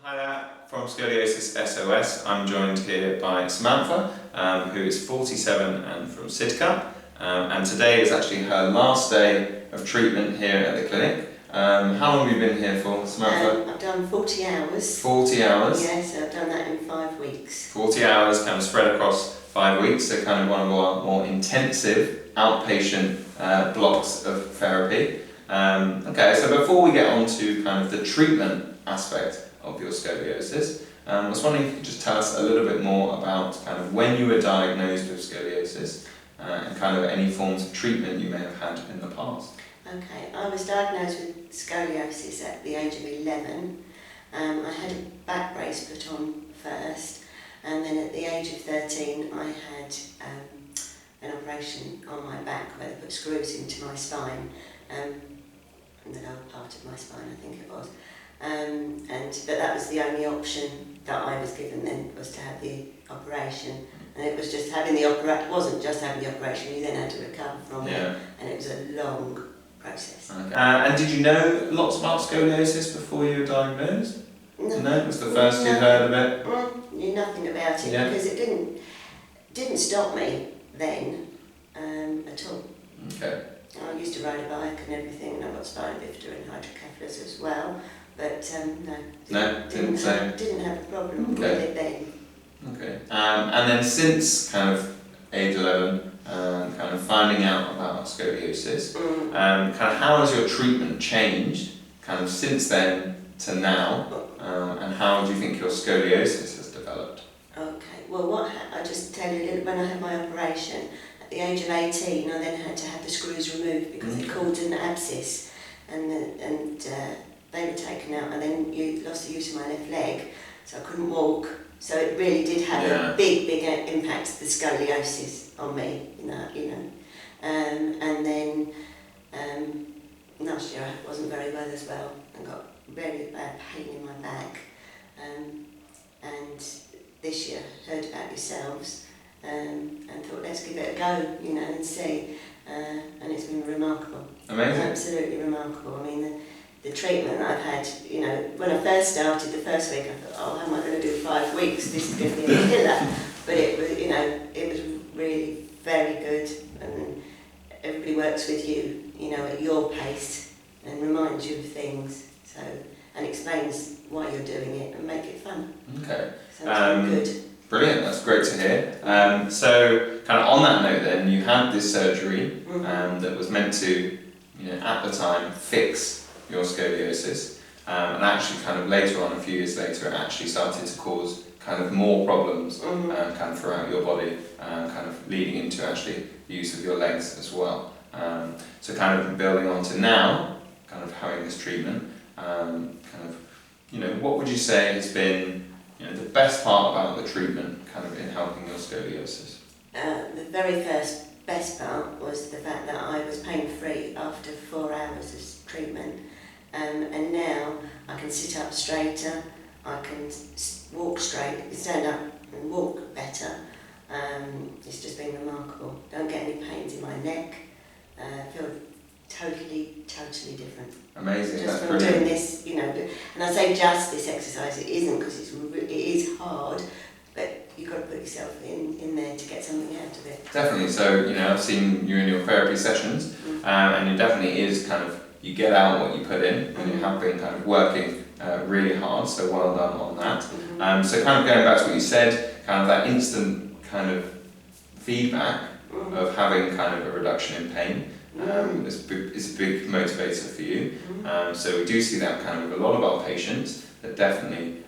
Hi there, from Scoliosis SOS. I'm joined here by Samantha, who is 47 and from Sidcup. And today is actually her last day of treatment here at the clinic. How long have you been here for, Samantha? I've done 40 hours. 40 hours? Yes, I've done that in 5 weeks. 40 hours kind of spread across 5 weeks, so kind of one of our more intensive outpatient blocks of therapy. Okay, so before we get on to kind of the treatment aspect of your scoliosis, I was wondering if you could just tell us a little bit more about kind of when you were diagnosed with scoliosis and kind of any forms of treatment you may have had in the past. Okay, I was diagnosed with scoliosis at the age of 11. I had a back brace put on first, and then at the age of 13 I had an operation on my back where they put screws into my spine, in the lower part of my spine I think it was. But that was the only option that I was given then, was to have the operation, and it was just having the wasn't just having the operation, you then had to recover from it, and it was a long process. Okay. And did you know lots about scoliosis before you were diagnosed? No, it was the first you'd heard of it? Knew nothing about it, because it didn't stop me then at all. Okay. I used to ride a bike and everything, and I got spina bifida and hydrocephalus as well. But didn't have a problem with it then. Okay. And then since kind of age 11, kind of finding out about scoliosis, kind of how has your treatment changed kind of since then to now, and how do you think your scoliosis has developed? Okay. Well, I'll just tell you a little. When I had my operation at the age of 18, I then had to have the screws removed because it caused an abscess, and they were taken out, and then you lost the use of my left leg, so I couldn't walk. So it really did have a big impact, the scoliosis, on me, you know. And then last year I wasn't very well as well, and got very bad pain in my back. And this year I heard about yourselves, and thought, let's give it a go, you know, and see. And it's been remarkable. Amazing. Absolutely remarkable. I mean, the treatment I've had, you know, when I first started the first week, I thought, oh, how am I going to do 5 weeks? This is going to be a killer. But it was, you know, it was really very good, and everybody works with you, you know, at your pace, and reminds you of things, so, and explains why you're doing it and make it fun. Okay. So it's good. Brilliant, that's great to hear. So, kind of on that note then, you had this surgery that was meant to, you know, at the time, fix your scoliosis, and actually kind of later on, a few years later, it actually started to cause kind of more problems kind of throughout your body, kind of leading into actually the use of your legs as well. So kind of building on to now, kind of having this treatment, kind of, you know, what would you say has been, you know, the best part about the treatment kind of in helping your scoliosis? The very best part was the fact that I was pain-free after 4 hours of treatment. And now I can sit up straighter, I can walk straight, stand up and walk better. It's just been remarkable. Don't get any pains in my neck. Feel totally different. Amazing, just that's from brilliant. doing this, you know. And I say just this exercise, it isn't, because it is hard, but you've got to put yourself in there to get something out of it. Definitely. So, you know, I've seen you in your therapy sessions, and it definitely is kind of, you get out what you put in, and you have been kind of working really hard, so well done on that. So kind of going back to what you said, kind of that instant kind of feedback of having kind of a reduction in pain is a big motivator for you. So we do see that kind of with a lot of our patients, that definitely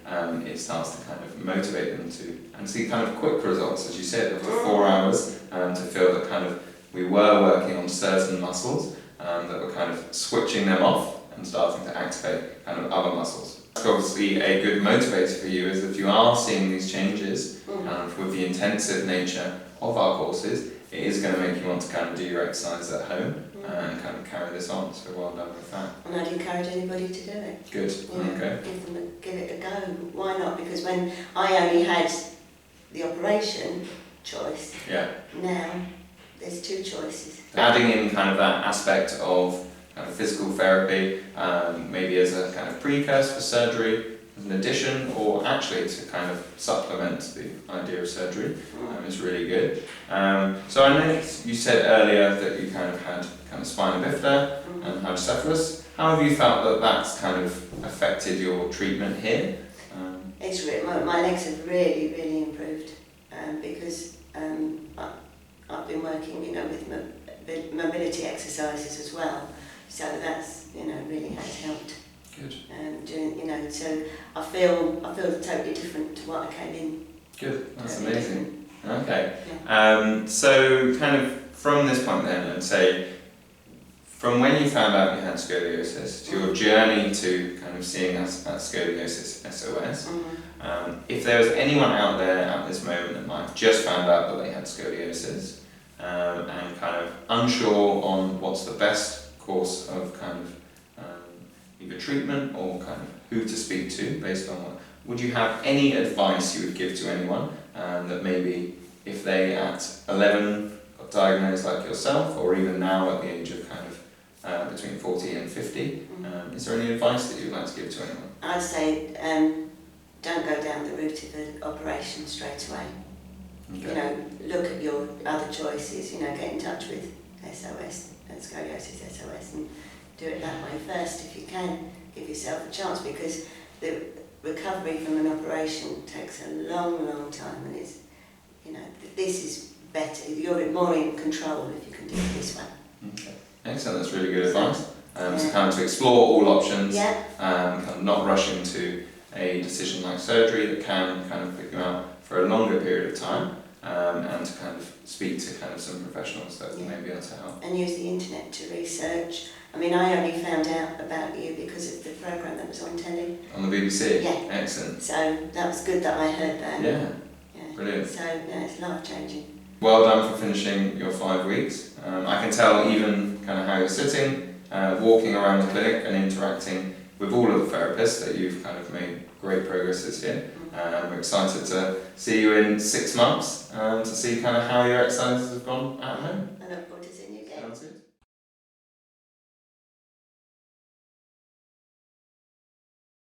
it starts to kind of motivate them to, and see kind of quick results, as you said, after 4 hours, to feel that kind of we were working on certain muscles, that we're kind of switching them off and starting to activate kind of other muscles. Obviously a good motivator for you is if you are seeing these changes with the intensive nature of our courses, it is going to make you want to kind of do your exercise at home and kind of carry this on, so well done with that. And I'd encourage anybody to do it. Good, You know, okay. give it a go. Why not? Because when I only had the operation choice, now there's 2 choices. Adding in kind of that aspect of kind of physical therapy, maybe as a kind of precursor for surgery, as an addition or actually to kind of supplement the idea of surgery is really good. So I know you said earlier that you kind of had kind of spina bifida and hydrocephalus. How have you felt that that's kind of affected your treatment here? It's my legs have really, really improved because I've been working, you know, with mobility exercises as well. So that's, you know, really has helped. Good. Doing, you know, so I feel totally different to what I came in. Good. That's totally amazing. Okay. Yeah. So kind of from this point then, and say from when you found out you had scoliosis to your journey to kind of seeing us at Scoliosis SOS, if there was anyone out there at this moment that might have just found out that they had scoliosis and kind of unsure on what's the best course of kind of either treatment or kind of who to speak to based on what, would you have any advice you would give to anyone that maybe if they at 11 got diagnosed like yourself, or even now at the age of kind of between 40 and 50, is there any advice that you'd like to give to anyone? I'd say don't go down the route of an operation straight away. Okay. You know, look at your other choices, you know, get in touch with SOS, Scoliosis SOS, and do it that way first if you can. Give yourself a chance, because the recovery from an operation takes a long, long time, and it's, you know, this is better. You're more in control if you can do it this way. Okay. Excellent, that's really good advice. So kind of to explore all options, kind of not rush into a decision like surgery that can kind of put you out for a longer period of time, and to kind of speak to kind of some professionals that may be able to help. And use the internet to research. I mean, I only found out about you because of the programme that was on telly. On the BBC? Yeah. Excellent. So that was good that I heard that. Yeah. Brilliant. So yeah, it's life-changing. Well done for finishing your 5 weeks. I can tell even kind of how you're sitting, walking around the clinic and interacting with all of the therapists that you've kind of made great progress this year. We're excited to see you in 6 months to see kind of how your exercises have gone at home. I look forward to seeing